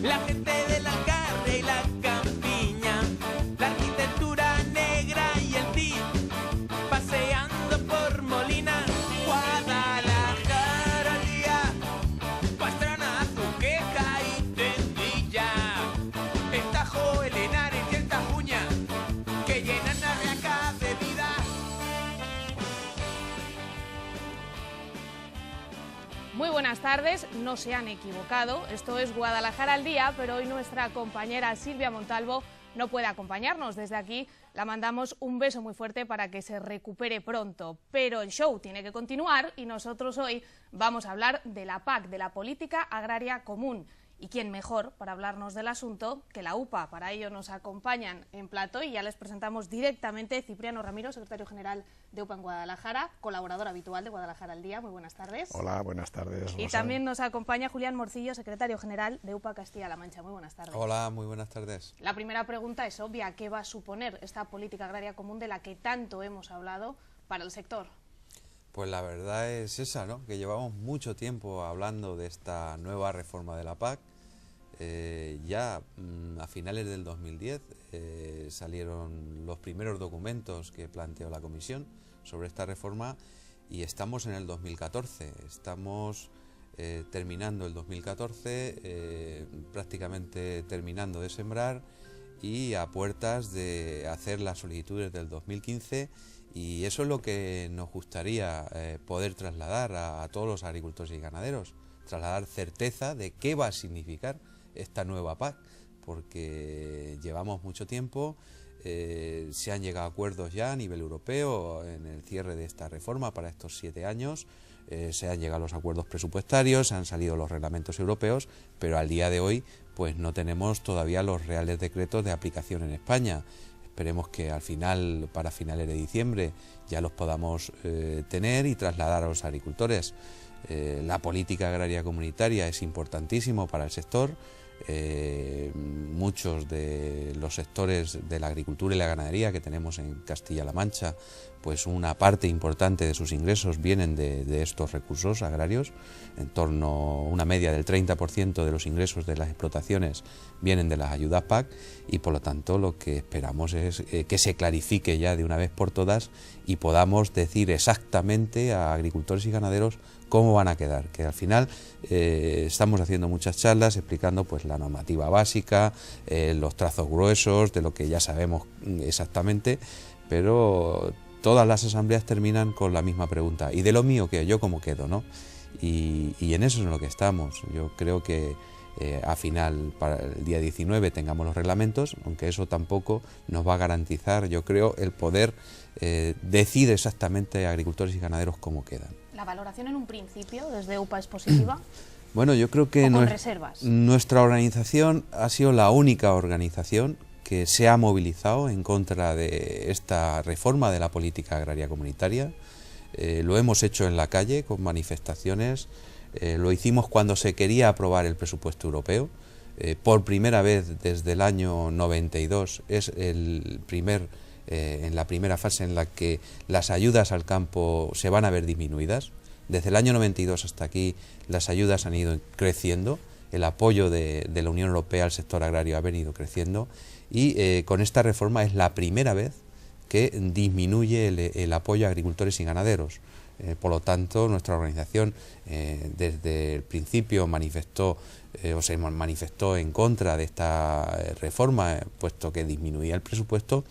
la gente de la carne y la campiña, la arquitectura negra y el TIP, paseando por Molina, Guadalajara al día, Pastrana, Azuqueca y Tendilla, el Tajo, el Henares y el Tajuña, que llenan la Riaca de vida. Muy buenas tardes, no se han equivocado, esto es Guadalajara al día, pero hoy nuestra compañera Silvia Montalvo no puede acompañarnos. Desde aquí la mandamos un beso muy fuerte para que se recupere pronto, pero el show tiene que continuar y nosotros hoy vamos a hablar de la PAC, de la Política Agraria Común. ¿Y quién mejor para hablarnos del asunto que la UPA? Para ello nos acompañan en plató y ya les presentamos directamente Cipriano Ramiro, secretario general de UPA en Guadalajara, colaborador habitual de Guadalajara al día. Muy buenas tardes. Hola, buenas tardes. Y también nos acompaña Julián Morcillo, secretario general de UPA Castilla-La Mancha. Muy buenas tardes. Hola, muy buenas tardes. La primera pregunta es obvia. ¿Qué va a suponer esta política agraria común de la que tanto hemos hablado para el sector? Pues la verdad es esa, ¿no? Que llevamos mucho tiempo hablando de esta nueva reforma de la PAC. Ya a finales del 2010 salieron los primeros documentos que planteó la Comisión sobre esta reforma y estamos en el 2014. Estamos terminando el 2014, prácticamente terminando de sembrar y a puertas de hacer las solicitudes del 2015. Y eso es lo que nos gustaría poder trasladar a todos los agricultores y ganaderos, trasladar certeza de qué va a significar esta nueva PAC, porque llevamos mucho tiempo, se han llegado a acuerdos ya a nivel europeo en el cierre de esta reforma para estos 7 años, se han llegado a los acuerdos presupuestarios, han salido los reglamentos europeos, pero al día de hoy pues no tenemos todavía los reales decretos de aplicación en España. Esperemos que al final, para finales de diciembre, ya los podamos tener y trasladar a los agricultores. La política agraria comunitaria es importantísimo para el sector. Muchos de los sectores de la agricultura y la ganadería que tenemos en Castilla-La Mancha, pues una parte importante de sus ingresos vienen de estos recursos agrarios. En torno a una media del 30% de los ingresos de las explotaciones vienen de las ayudas PAC y por lo tanto lo que esperamos es que se clarifique ya de una vez por todas y podamos decir exactamente a agricultores y ganaderos cómo van a quedar, que al final estamos haciendo muchas charlas explicando pues la normativa básica, los trazos gruesos de lo que ya sabemos exactamente, pero todas las asambleas terminan con la misma pregunta: ¿y de lo mío qué? ¿Yo cómo quedo? ¿No? Y en eso es en lo que estamos. Yo creo que a final, para el día 19, tengamos los reglamentos, aunque eso tampoco nos va a garantizar, yo creo, el poder decir exactamente a agricultores y ganaderos cómo quedan. ¿La valoración en un principio desde UPA es positiva? Bueno, yo creo que nuestra organización ha sido la única organización que se ha movilizado en contra de esta reforma de la política agraria comunitaria. Lo hemos hecho en la calle con manifestaciones, lo hicimos cuando se quería aprobar el presupuesto europeo. Por primera vez desde el año 92 es en la primera fase en la que las ayudas al campo se van a ver disminuidas. Desde el año 92 hasta aquí las ayudas han ido creciendo, el apoyo de la Unión Europea al sector agrario ha venido creciendo y con esta reforma es la primera vez que disminuye el apoyo a agricultores y ganaderos. Por lo tanto, nuestra organización desde el principio se manifestó en contra de esta reforma, puesto que disminuía el presupuesto,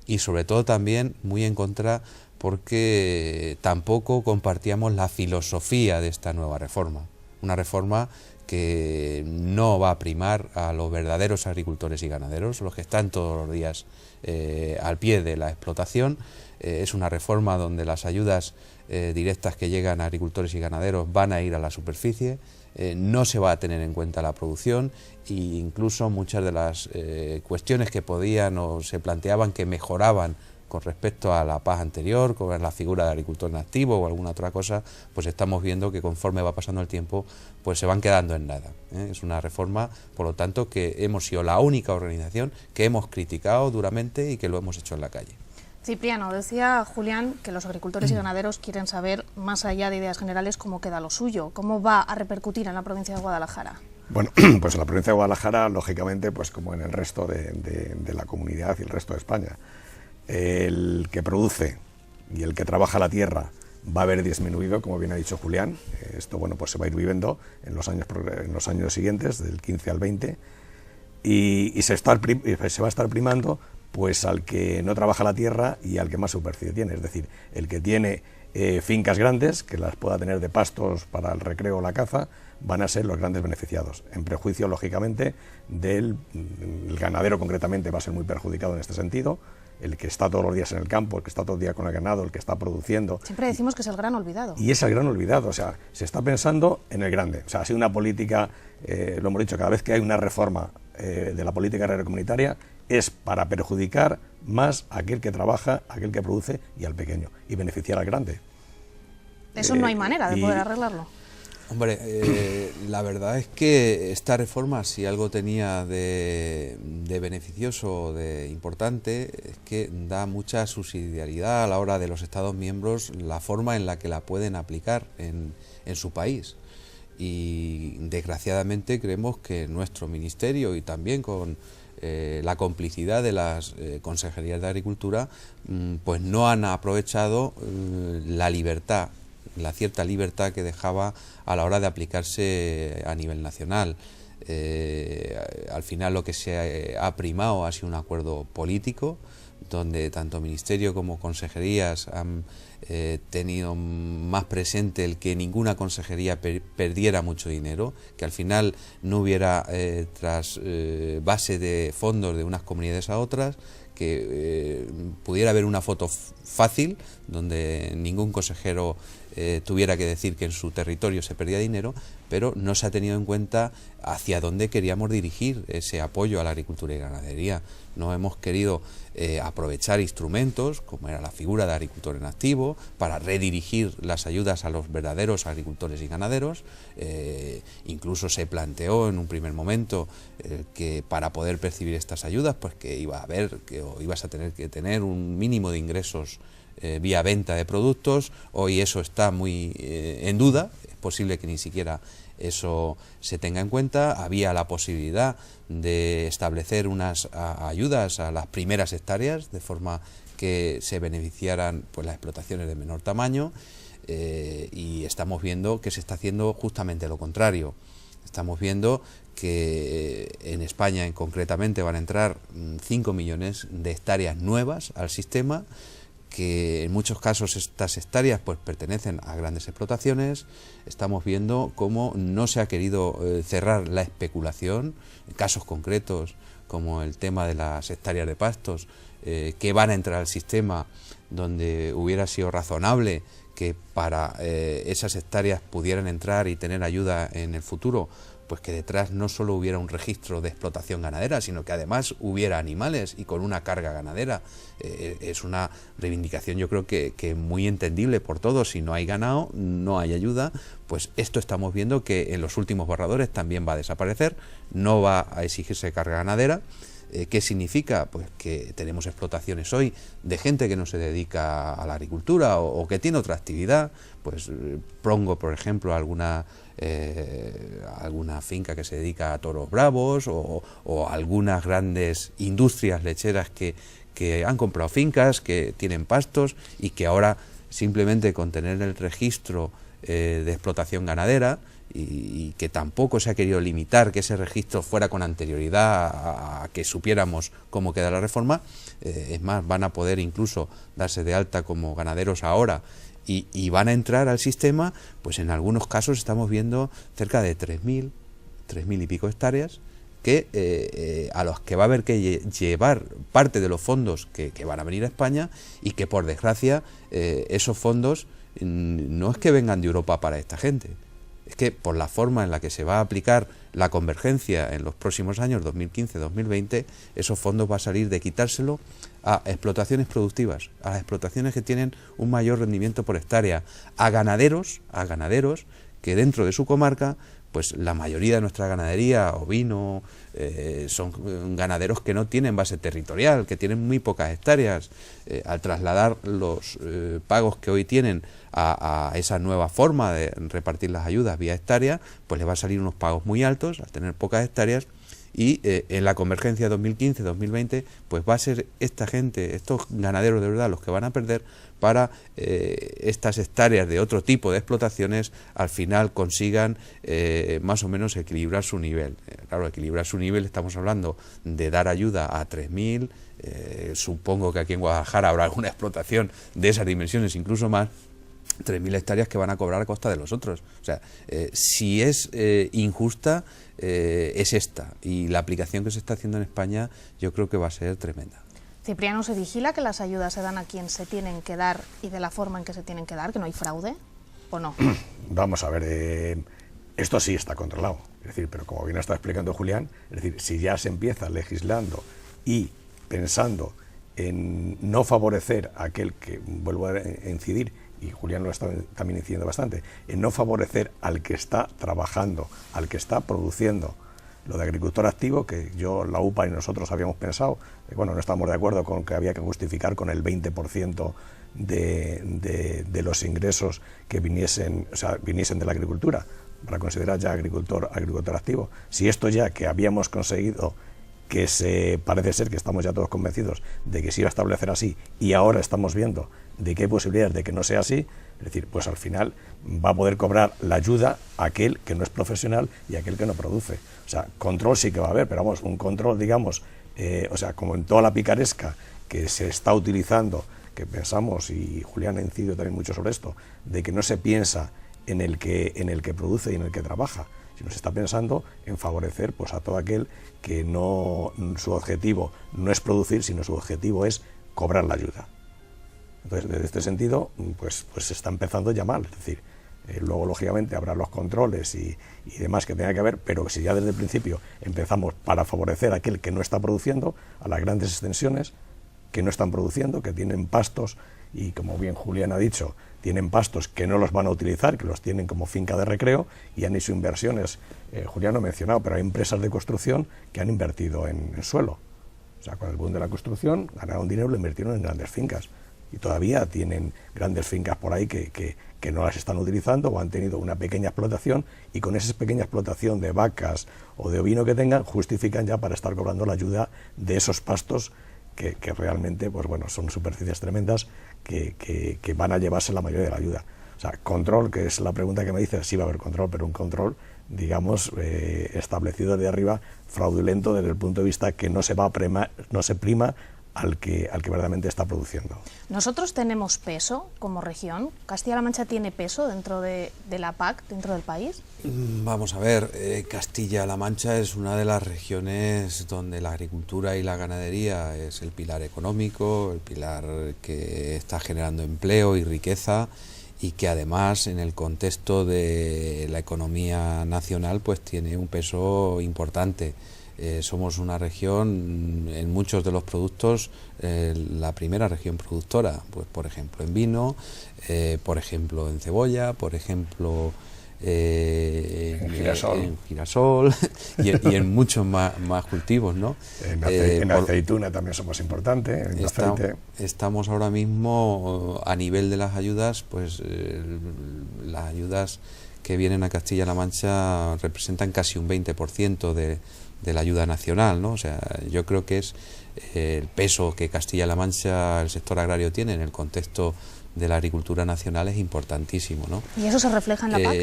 y sobre todo también muy en contra porque tampoco compartíamos la filosofía de esta nueva reforma. Una reforma que no va a primar a los verdaderos agricultores y ganaderos, los que están todos los días al pie de la explotación. Es una reforma donde las ayudas directas que llegan a agricultores y ganaderos van a ir a la superficie, no se va a tener en cuenta la producción e incluso muchas de las cuestiones que podían o se planteaban que mejoraban con respecto a la PAC anterior, con la figura de agricultor en activo o alguna otra cosa, pues estamos viendo que conforme va pasando el tiempo, pues se van quedando en nada. Es una reforma, por lo tanto, que hemos sido la única organización que hemos criticado duramente y que lo hemos hecho en la calle. Cipriano, decía Julián que los agricultores y ganaderos quieren saber, más allá de ideas generales, cómo queda lo suyo, cómo va a repercutir en la provincia de Guadalajara. Bueno, pues en la provincia de Guadalajara, lógicamente, pues como en el resto de la comunidad y el resto de España, el que produce y el que trabaja la tierra va a haber disminuido, como bien ha dicho Julián. Esto, bueno, pues se va a ir viviendo en los años siguientes, del 15 al 20, y se va a estar primando pues al que no trabaja la tierra y al que más superficie tiene, es decir, el que tiene fincas grandes, que las pueda tener de pastos para el recreo o la caza, van a ser los grandes beneficiados, en prejuicio, lógicamente, el ganadero concretamente va a ser muy perjudicado en este sentido, el que está todos los días en el campo, el que está todo el día con el ganado, el que está produciendo. Siempre decimos que es el gran olvidado. Y es el gran olvidado, o sea, se está pensando en el grande. O sea, ha sido una política, lo hemos dicho, cada vez que hay una reforma de la política agraria comunitaria, es para perjudicar más a aquel que trabaja, a aquel que produce y al pequeño, y beneficiar al grande. Eso no hay manera de poder arreglarlo. Hombre, la verdad es que esta reforma, si algo tenía de beneficioso, de importante, es que da mucha subsidiariedad a la hora de los Estados miembros la forma en la que la pueden aplicar en su país. Y desgraciadamente creemos que nuestro ministerio, y también con la complicidad de las consejerías de Agricultura, pues no han aprovechado la libertad, la cierta libertad que dejaba a la hora de aplicarse a nivel nacional. Al final lo que se ha primado ha sido un acuerdo político, donde tanto Ministerio como consejerías han tenido más presente el que ninguna consejería perdiera mucho dinero, que al final no hubiera base de fondos de unas comunidades a otras, que pudiera haber una foto fácil donde ningún consejero tuviera que decir que en su territorio se perdía dinero, pero no se ha tenido en cuenta hacia dónde queríamos dirigir ese apoyo a la agricultura y ganadería. No hemos querido aprovechar instrumentos como era la figura de agricultor en activo para redirigir las ayudas a los verdaderos agricultores y ganaderos. Incluso se planteó en un primer momento que para poder percibir estas ayudas, pues que iba a haber o ibas a tener que tener un mínimo de ingresos vía venta de productos. Hoy eso está muy en duda, es posible que ni siquiera eso se tenga en cuenta. Había la posibilidad de establecer unas ayudas a las primeras hectáreas, de forma que se beneficiaran pues las explotaciones de menor tamaño, y estamos viendo que se está haciendo justamente lo contrario. Estamos viendo que en España concretamente van a entrar 5 millones de hectáreas nuevas al sistema, que en muchos casos estas hectáreas pues pertenecen a grandes explotaciones. Estamos viendo cómo no se ha querido cerrar la especulación, en casos concretos como el tema de las hectáreas de pastos que van a entrar al sistema, donde hubiera sido razonable que para esas hectáreas pudieran entrar y tener ayuda en el futuro, pues que detrás no solo hubiera un registro de explotación ganadera, sino que además hubiera animales y con una carga ganadera. Es una reivindicación, yo creo que muy entendible por todos. Si no hay ganado, no hay ayuda. Pues esto estamos viendo que en los últimos borradores también va a desaparecer, no va a exigirse carga ganadera. ¿Qué significa? Pues que tenemos explotaciones hoy de gente que no se dedica a la agricultura o que tiene otra actividad. Pues pongo, por ejemplo, alguna finca que se dedica a toros bravos o algunas grandes industrias lecheras que han comprado fincas, que tienen pastos y que ahora simplemente con tener el registro de explotación ganadera, y que tampoco se ha querido limitar que ese registro fuera con anterioridad a que supiéramos cómo queda la reforma, es más, van a poder incluso darse de alta como ganaderos ahora y van a entrar al sistema, pues en algunos casos estamos viendo cerca de 3.000 y pico hectáreas que a los que va a haber que llevar parte de los fondos que van a venir a España, y que por desgracia esos fondos no es que vengan de Europa para esta gente. Es que por la forma en la que se va a aplicar la convergencia en los próximos años, 2015-2020, esos fondos va a salir de quitárselo a explotaciones productivas, a las explotaciones que tienen un mayor rendimiento por hectárea, a ganaderos que dentro de su comarca pues la mayoría de nuestra ganadería, ovino, son ganaderos que no tienen base territorial, que tienen muy pocas hectáreas. Al trasladar los pagos que hoy tienen a esa nueva forma de repartir las ayudas vía hectárea, pues les va a salir unos pagos muy altos al tener pocas hectáreas. Y en la convergencia 2015-2020, pues va a ser esta gente, estos ganaderos de verdad, los que van a perder para estas hectáreas de otro tipo de explotaciones al final consigan más o menos equilibrar su nivel. Claro, equilibrar su nivel, estamos hablando de dar ayuda a 3.000, supongo que aquí en Guadalajara habrá alguna explotación de esas dimensiones, incluso más, 3.000 hectáreas que van a cobrar a costa de los otros. O sea, si es injusta, es esta, y la aplicación que se está haciendo en España yo creo que va a ser tremenda. Cipriano, ¿se vigila que las ayudas se dan a quien se tienen que dar y de la forma en que se tienen que dar, que no hay fraude, o no? Vamos a ver, esto sí está controlado, es decir, pero como bien está explicando Julián, es decir, si ya se empieza legislando y pensando en no favorecer a aquel que, vuelvo a incidir, y Julián lo está también incidiendo bastante, en no favorecer al que está trabajando, al que está produciendo. Lo de agricultor activo, que yo, la UPA y nosotros habíamos pensado, bueno, no estamos de acuerdo con que había que justificar con el 20% de los ingresos que viniesen de la agricultura, para considerar ya agricultor activo. Si esto ya que habíamos conseguido, parece ser que estamos ya todos convencidos de que se iba a establecer así, y ahora estamos viendo de que hay posibilidades de que no sea así, es decir, pues al final va a poder cobrar la ayuda aquel que no es profesional y aquel que no produce. O sea, control sí que va a haber, pero vamos, un control, digamos, como en toda la picaresca que se está utilizando, que pensamos, y Julián ha incidido también mucho sobre esto, de que no se piensa en el que produce y en el que trabaja, sino se está pensando en favorecer pues a todo aquel que no, su objetivo no es producir, sino su objetivo es cobrar la ayuda. Entonces, desde este sentido, pues se está empezando ya mal, es decir, luego lógicamente habrá los controles y demás que tenga que haber, pero si ya desde el principio empezamos para favorecer a aquel que no está produciendo, a las grandes extensiones que no están produciendo, que tienen pastos, y como bien Julián ha dicho, tienen pastos que no los van a utilizar, que los tienen como finca de recreo, y han hecho inversiones, Julián lo ha mencionado, pero hay empresas de construcción que han invertido en suelo. O sea, con el boom de la construcción ganaron dinero y lo invirtieron en grandes fincas. Y todavía tienen grandes fincas por ahí que no las están utilizando, o han tenido una pequeña explotación, y con esa pequeña explotación de vacas o de ovino que tengan, justifican ya para estar cobrando la ayuda de esos pastos que realmente, pues bueno, son superficies tremendas que van a llevarse la mayoría de la ayuda. O sea, control, que es la pregunta que me dice, sí va a haber control, pero un control, digamos, establecido de arriba, fraudulento desde el punto de vista que no se prima al que verdaderamente está produciendo. ¿Nosotros tenemos peso como región? ¿Castilla-La Mancha tiene peso dentro de la PAC, dentro del país? Vamos a ver, Castilla-La Mancha es una de las regiones donde la agricultura y la ganadería es el pilar económico, el pilar que está generando empleo y riqueza, y que además en el contexto de la economía nacional pues tiene un peso importante. Somos una región, en muchos de los productos, la primera región productora, pues por ejemplo en vino, por ejemplo en cebolla, por ejemplo en girasol y en muchos más cultivos, ¿no? En aceituna también somos importantes, en aceite. Estamos ahora mismo a nivel de las ayudas, pues las ayudas que vienen a Castilla-La Mancha representan casi un 20% de la ayuda nacional, ¿no? O sea, yo creo que es el peso que Castilla-La Mancha, el sector agrario tiene en el contexto de la agricultura nacional es importantísimo, ¿no? ¿Y eso se refleja en la PAC?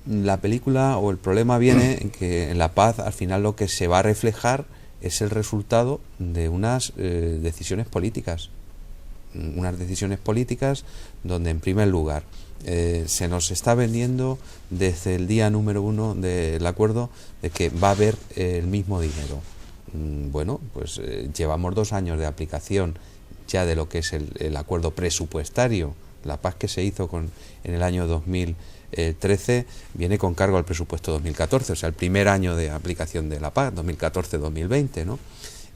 La película o el problema viene en que en la PAC al final lo que se va a reflejar es el resultado de unas decisiones políticas. Unas decisiones políticas donde en primer lugar se nos está vendiendo desde el día número 1 del acuerdo de que va a haber el mismo dinero. Bueno, pues llevamos 2 años de aplicación ya de lo que es el acuerdo presupuestario. La PAC que se hizo en el año 2013 viene con cargo al presupuesto 2014, o sea, el primer año de aplicación de la PAC, 2014-2020, ¿no?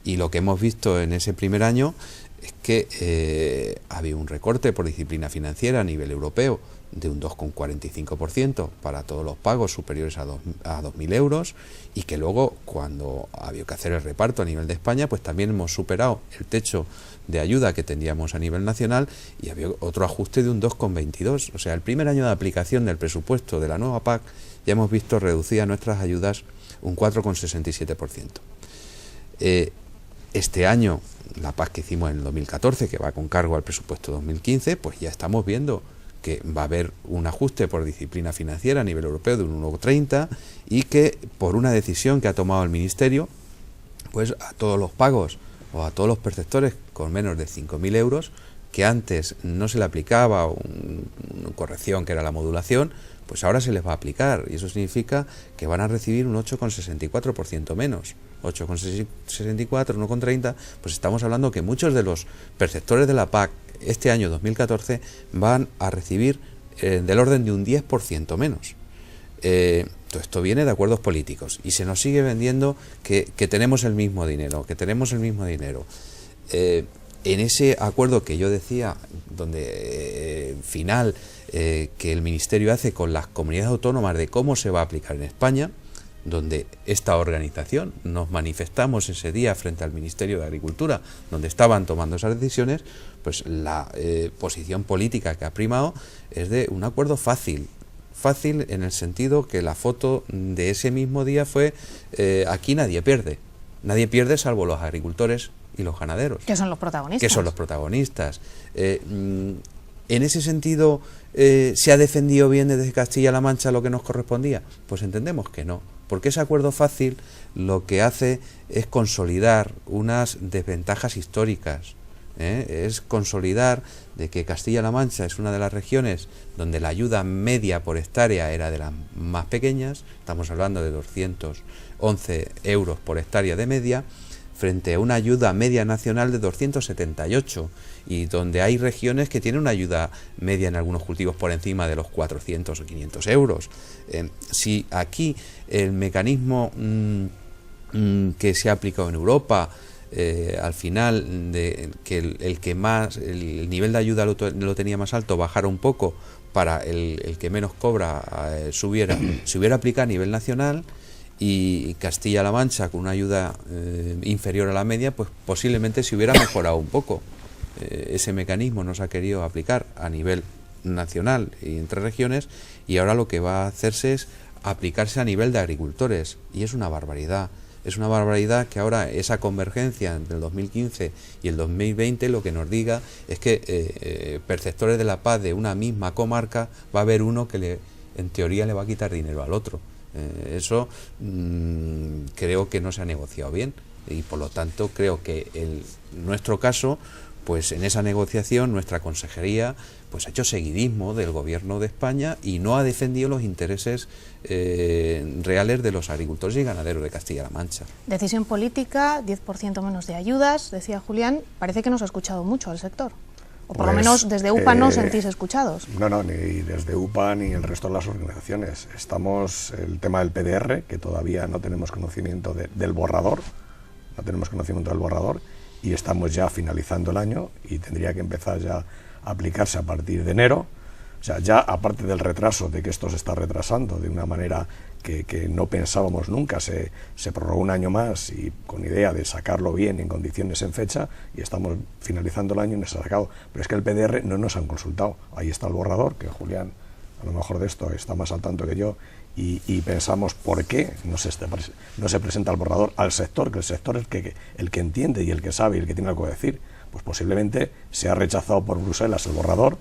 Y lo que hemos visto en ese primer año es que ha habido un recorte por disciplina financiera a nivel europeo de un 2,45% para todos los pagos superiores a 2.000 euros, y que luego, cuando había que hacer el reparto a nivel de España, pues también hemos superado el techo de ayuda que teníamos a nivel nacional y había otro ajuste de un 2,22%. O sea, el primer año de aplicación del presupuesto de la nueva PAC ya hemos visto reducidas nuestras ayudas un 4,67%. Este año, la PAC que hicimos en el 2014, que va con cargo al presupuesto 2015, pues ya estamos viendo que va a haber un ajuste por disciplina financiera a nivel europeo de un 1,30, y que por una decisión que ha tomado el Ministerio, pues a todos los pagos o a todos los perceptores con menos de 5.000 euros, que antes no se le aplicaba una corrección que era la modulación, pues ahora se les va a aplicar, y eso significa que van a recibir un 8,64% menos. 8,64, 1,30, pues estamos hablando que muchos de los perceptores de la PAC este año 2014 van a recibir del orden de un 10% menos. Todo esto viene de acuerdos políticos y se nos sigue vendiendo que tenemos el mismo dinero, en ese acuerdo que yo decía, donde final que el Ministerio hace con las comunidades autónomas de cómo se va a aplicar en España, donde esta organización nos manifestamos ese día frente al Ministerio de Agricultura, donde estaban tomando esas decisiones, pues la posición política que ha primado es de un acuerdo fácil en el sentido que la foto de ese mismo día fue aquí nadie pierde salvo los agricultores y los ganaderos. Que son los protagonistas. En ese sentido, ¿se ha defendido bien desde Castilla-La Mancha lo que nos correspondía? Pues entendemos que no, porque ese acuerdo fácil lo que hace es consolidar unas desventajas históricas, es consolidar de que Castilla-La Mancha es una de las regiones donde la ayuda media por hectárea era de las más pequeñas, estamos hablando de 211 euros por hectárea de media, frente a una ayuda media nacional de 278, y donde hay regiones que tienen una ayuda media en algunos cultivos por encima de los 400 o 500 euros. Si aquí el mecanismo que se ha aplicado en Europa, al final de que el nivel de ayuda lo tenía más alto, bajara un poco para el que menos cobra, se hubiera aplicado a nivel nacional, y Castilla-La Mancha con una ayuda inferior a la media, pues posiblemente se hubiera mejorado un poco. Ese mecanismo no se ha querido aplicar a nivel nacional y entre regiones, y ahora lo que va a hacerse es aplicarse a nivel de agricultores, y es una barbaridad. Es una barbaridad que ahora esa convergencia entre el 2015 y el 2020 lo que nos diga es que perceptores de la PAC de una misma comarca va a haber uno que en teoría le va a quitar dinero al otro. Eso creo que no se ha negociado bien, y por lo tanto creo que en nuestro caso, pues en esa negociación nuestra consejería pues ha hecho seguidismo del gobierno de España y no ha defendido los intereses reales de los agricultores y ganaderos de Castilla-La Mancha. Decisión política, 10% menos de ayudas, decía Julián. Parece que no se ha escuchado mucho al sector. O por lo menos desde UPA no os sentís escuchados. No, ni desde UPA ni el resto de las organizaciones. El tema del PDR, que todavía no tenemos conocimiento del borrador, y estamos ya finalizando el año y tendría que empezar ya a aplicarse a partir de enero. O sea, ya aparte del retraso, de que esto se está retrasando de una manera que no pensábamos nunca, se prorrogó un año más y con idea de sacarlo bien, en condiciones, en fecha, y estamos finalizando el año y no se ha sacado. Pero es que el PDR no nos han consultado. Ahí está el borrador, que Julián a lo mejor de esto está más al tanto que yo, y pensamos por qué no se presenta el borrador al sector, que el sector es el que entiende y el que sabe y el que tiene algo que decir. Pues posiblemente se ha rechazado por Bruselas el borrador,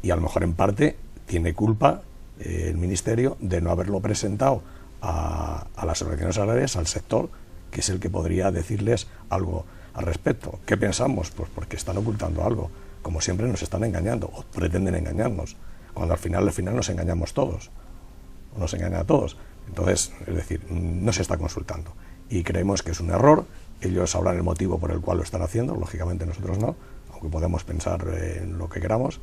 y a lo mejor en parte tiene culpa el Ministerio de no haberlo presentado a las organizaciones agrarias, al sector, que es el que podría decirles algo al respecto. ¿Qué pensamos? Pues porque están ocultando algo. Como siempre nos están engañando, o pretenden engañarnos, cuando al final nos engañamos todos, o nos engañan a todos. Entonces, es decir, no se está consultando. Y creemos que es un error. Ellos sabrán el motivo por el cual lo están haciendo, lógicamente nosotros no, aunque podemos pensar en lo que queramos,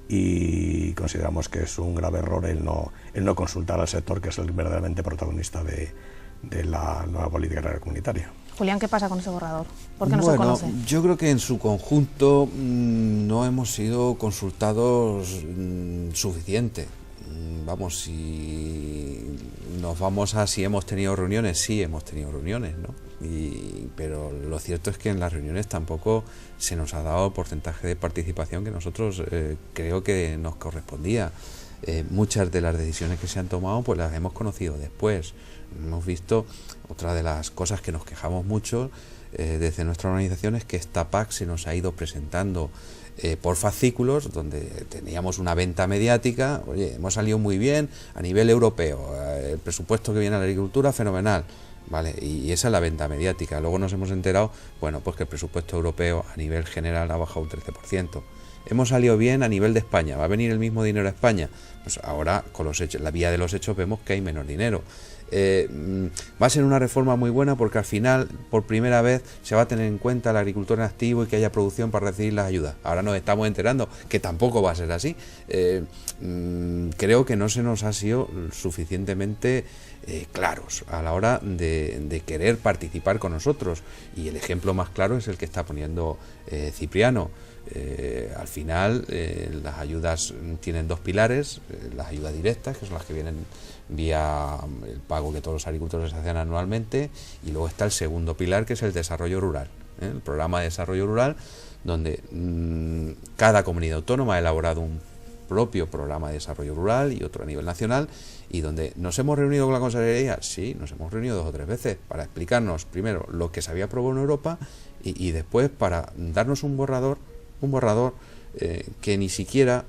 y consideramos que es un grave error el no consultar al sector, que es el verdaderamente protagonista de la nueva política agraria comunitaria. Julián, ¿qué pasa con ese borrador? ¿Por qué no se conoce? Yo creo que en su conjunto no hemos sido consultados suficiente. Vamos, si nos vamos a si hemos tenido reuniones, sí hemos tenido reuniones, ¿no? Pero lo cierto es que en las reuniones tampoco se nos ha dado el porcentaje de participación que nosotros creo que nos correspondía. Muchas de las decisiones que se han tomado pues las hemos conocido después. Hemos visto, otra de las cosas que nos quejamos mucho desde nuestra organización es que esta PAC se nos ha ido presentando por fascículos, donde teníamos una venta mediática. Oye, hemos salido muy bien a nivel europeo, el presupuesto que viene a la agricultura fenomenal, vale, y esa es la venta mediática. Luego nos hemos enterado, bueno, pues que el presupuesto europeo a nivel general ha bajado un 13%. Hemos salido bien a nivel de España, ¿va a venir el mismo dinero a España? Pues ahora, con los hechos, la vía de los hechos, vemos que hay menos dinero. Va a ser una reforma muy buena porque al final, por primera vez, se va a tener en cuenta el agricultor en activo y que haya producción para recibir las ayudas. Ahora nos estamos enterando que tampoco va a ser así. Creo que no se nos ha sido suficientemente claros a la hora de querer participar con nosotros, y el ejemplo más claro es el que está poniendo Cipriano. Al final las ayudas tienen dos pilares: las ayudas directas, que son las que vienen vía el pago que todos los agricultores hacen anualmente, y luego está el segundo pilar, que es el desarrollo rural, el programa de desarrollo rural, donde cada comunidad autónoma ha elaborado un propio programa de desarrollo rural y otro a nivel nacional, y donde nos hemos reunido con la Consejería. Sí, nos hemos reunido 2 o 3 veces para explicarnos primero lo que se había aprobado en Europa y después para darnos un borrador que ni siquiera,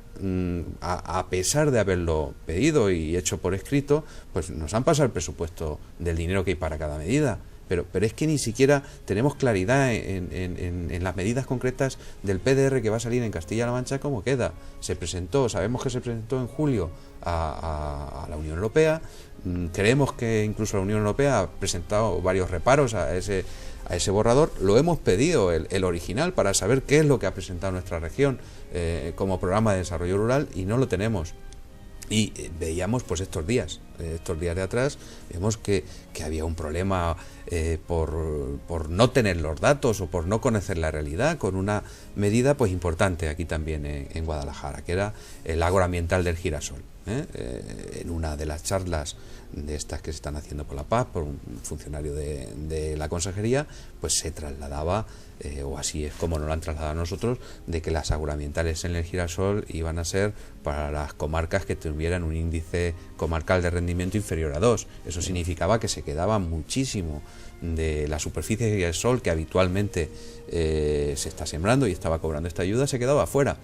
a pesar de haberlo pedido y hecho por escrito, pues nos han pasado el presupuesto del dinero que hay para cada medida. Pero es que ni siquiera tenemos claridad en las medidas concretas del PDR que va a salir en Castilla-La Mancha, cómo queda. Sabemos que se presentó en julio a la Unión Europea. Creemos que incluso la Unión Europea ha presentado varios reparos a ese borrador. Lo hemos pedido, el original, para saber qué es lo que ha presentado nuestra región como programa de desarrollo rural, y no lo tenemos. Y veíamos pues estos días de atrás, vemos que había un problema por no tener los datos o por no conocer la realidad, con una medida pues importante aquí también en Guadalajara, que era el agroambiental del girasol. En una de las charlas de estas que se están haciendo por la paz, por un funcionario de la Consejería, pues se trasladaba, o así es como nos lo han trasladado a nosotros, de que las agroambientales en el girasol iban a ser para las comarcas que tuvieran un índice comarcal de rendimiento inferior a 2. Eso significaba que se quedaba muchísimo de la superficie de girasol que habitualmente se está sembrando y estaba cobrando esta ayuda, se quedaba fuera.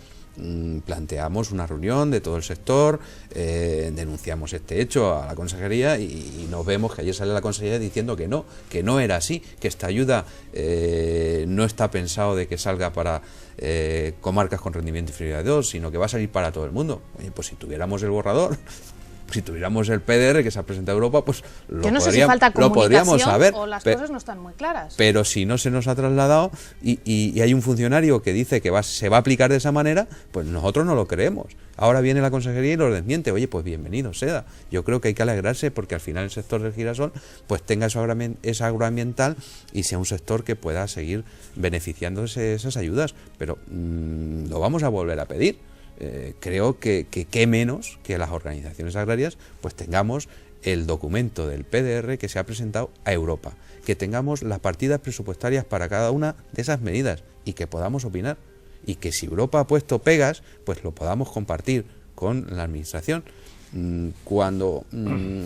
Planteamos una reunión de todo el sector, denunciamos este hecho a la Consejería y nos vemos que ayer sale la Consejería diciendo que no era así, que esta ayuda no está pensado de que salga para comarcas con rendimiento inferior a 2, sino que va a salir para todo el mundo. Oye, pues si tuviéramos el borrador, si tuviéramos el PDR que se ha presentado a Europa, pues lo podríamos saber. O las cosas no están muy claras. Pero si no se nos ha trasladado y hay un funcionario que dice que se va a aplicar de esa manera, pues nosotros no lo creemos. Ahora viene la Consejería y lo desmiente. Oye, pues bienvenido sea. Yo creo que hay que alegrarse porque al final el sector del girasol pues tenga esa agroambiental y sea un sector que pueda seguir beneficiándose de esas ayudas. Pero lo vamos a volver a pedir. Creo que qué menos que las organizaciones agrarias pues tengamos el documento del PDR que se ha presentado a Europa, que tengamos las partidas presupuestarias para cada una de esas medidas y que podamos opinar, y que si Europa ha puesto pegas pues lo podamos compartir con la administración. Cuando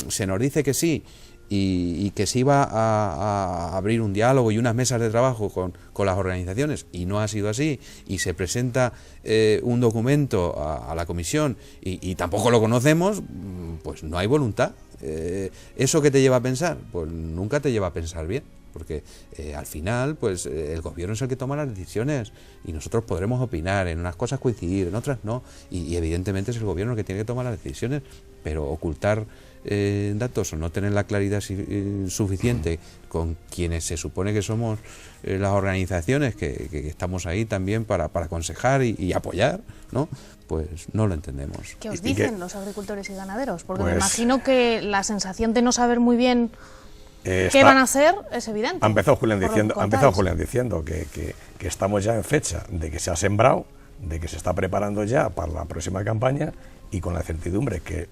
se nos dice que sí y que se iba a abrir un diálogo y unas mesas de trabajo con las organizaciones, y no ha sido así, y se presenta un documento a la comisión y tampoco lo conocemos, pues no hay voluntad. ¿Eso qué te lleva a pensar? Pues nunca te lleva a pensar bien, porque al final pues el gobierno es el que toma las decisiones y nosotros podremos opinar, en unas cosas coincidir, en otras no, y evidentemente es el gobierno el que tiene que tomar las decisiones, pero ocultar datos o no tener la claridad suficiente con quienes se supone que somos las organizaciones que estamos ahí también para aconsejar y apoyar, ¿no? Pues no lo entendemos. ¿Qué os dicen los agricultores y ganaderos? Porque pues me imagino que la sensación de no saber muy bien ¿Qué van a hacer? Es evidente. Ha empezado Julián diciendo que estamos ya en fecha de que se ha sembrado, de que se está preparando ya para la próxima campaña y con la certidumbre que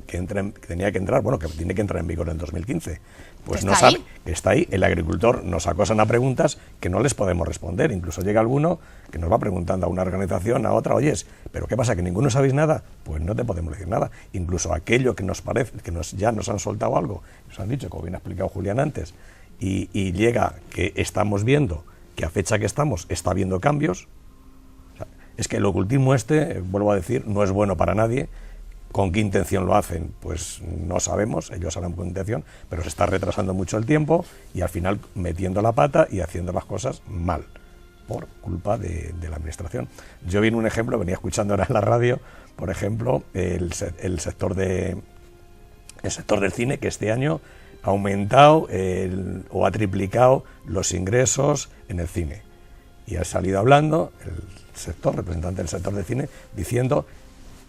tenía que entrar, bueno, que tiene que entrar en vigor en 2015. Pues no sabe, que está ahí, el agricultor nos acosan a preguntas que no les podemos responder. Incluso llega alguno que nos va preguntando a una organización, a otra, oyes, ¿pero qué pasa, que ninguno sabéis nada? Pues no te podemos decir nada. Incluso aquello que nos parece, que ya nos han soltado algo, nos han dicho, como bien ha explicado Julián antes, y llega que estamos viendo que a fecha que estamos está habiendo cambios. O sea, es que el ocultismo vuelvo a decir, no es bueno para nadie. ¿Con qué intención lo hacen? Pues no sabemos, ellos saben con qué intención, pero se está retrasando mucho el tiempo y al final metiendo la pata y haciendo las cosas mal, por culpa de la administración. Yo vi un ejemplo, venía escuchando ahora en la radio, por ejemplo, el sector del cine, que este año ha aumentado o ha triplicado los ingresos en el cine. Y ha salido hablando el representante del sector del cine, diciendo,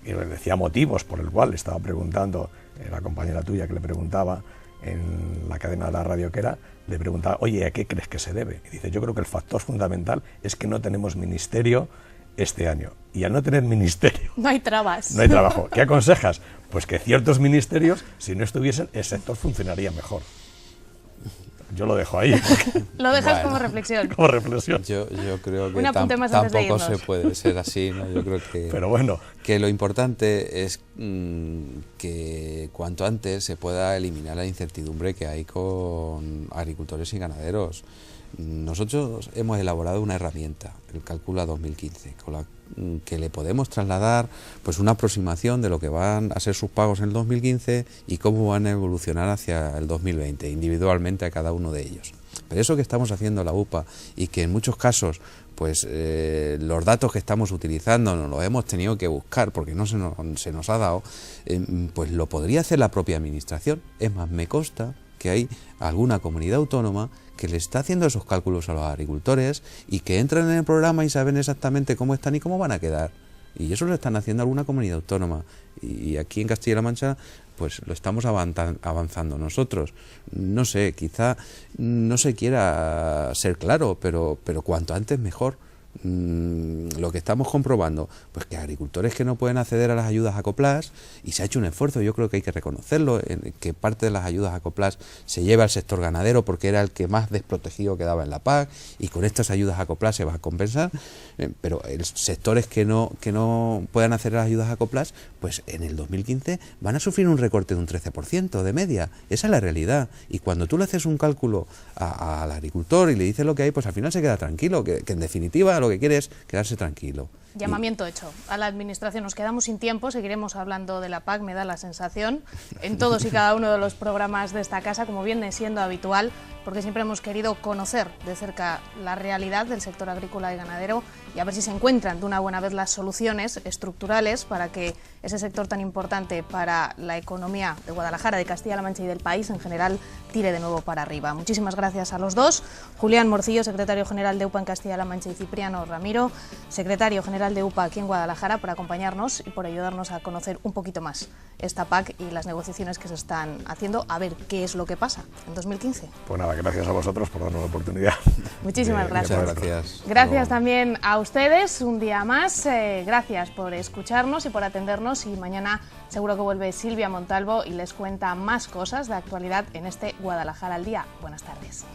y le decía motivos por el cual, estaba preguntando, la compañera tuya que le preguntaba en la cadena de la radio que era, le preguntaba, oye, ¿a qué crees que se debe? Y dice, yo creo que el factor fundamental es que no tenemos ministerio este año. Y al no tener ministerio... No hay trabas. No hay trabajo. ¿Qué aconsejas? Pues que ciertos ministerios, si no estuviesen, el sector funcionaría mejor. Yo lo dejo ahí. Lo dejas como reflexión. Como reflexión. Yo creo que tampoco se puede ser así, ¿no? Yo creo que, pero bueno, que lo importante es que cuanto antes se pueda eliminar la incertidumbre que hay con agricultores y ganaderos. Nosotros hemos elaborado una herramienta, el Calcula 2015, con la que le podemos trasladar pues una aproximación de lo que van a ser sus pagos en el 2015 y cómo van a evolucionar hacia el 2020, individualmente a cada uno de ellos. Pero eso que estamos haciendo la UPA y que en muchos casos pues los datos que estamos utilizando nos los hemos tenido que buscar porque no se nos ha dado, pues lo podría hacer la propia administración. Es más, me consta que hay alguna comunidad autónoma que le está haciendo esos cálculos a los agricultores y que entran en el programa y saben exactamente cómo están y cómo van a quedar. Y eso lo están haciendo alguna comunidad autónoma. Y aquí en Castilla-La Mancha pues lo estamos avanzando nosotros. No sé, quizá no se quiera ser claro, pero cuanto antes mejor. Lo que estamos comprobando, pues que agricultores que no pueden acceder a las ayudas acopladas, y se ha hecho un esfuerzo, yo creo que hay que reconocerlo, que parte de las ayudas acopladas se lleva al sector ganadero porque era el que más desprotegido quedaba en la PAC, y con estas ayudas acopladas se va a compensar, pero sectores que no puedan acceder a las ayudas acopladas, pues en el 2015 van a sufrir un recorte de un 13% de media. Esa es la realidad, y cuando tú le haces un cálculo al agricultor y le dices lo que hay, pues al final se queda tranquilo, que en definitiva lo que quiere es quedarse tranquilo. Llamamiento hecho a la administración. Nos quedamos sin tiempo, seguiremos hablando de la PAC, me da la sensación, en todos y cada uno de los programas de esta casa, como viene siendo habitual, porque siempre hemos querido conocer de cerca la realidad del sector agrícola y ganadero y a ver si se encuentran de una buena vez las soluciones estructurales para que ese sector tan importante para la economía de Guadalajara, de Castilla-La Mancha y del país en general tire de nuevo para arriba. Muchísimas gracias a los dos. Julián Morcillo, secretario general de UPA en Castilla-La Mancha, y Cipriano Ramiro, secretario general de UPA aquí en Guadalajara, por acompañarnos y por ayudarnos a conocer un poquito más esta PAC y las negociaciones que se están haciendo, a ver qué es lo que pasa en 2015. Pues nada, gracias a vosotros por darnos la oportunidad. Muchísimas gracias. Muchas gracias. Gracias también a ustedes, un día más. Gracias por escucharnos y por atendernos, y mañana seguro que vuelve Silvia Montalvo y les cuenta más cosas de actualidad en este Guadalajara al Día. Buenas tardes.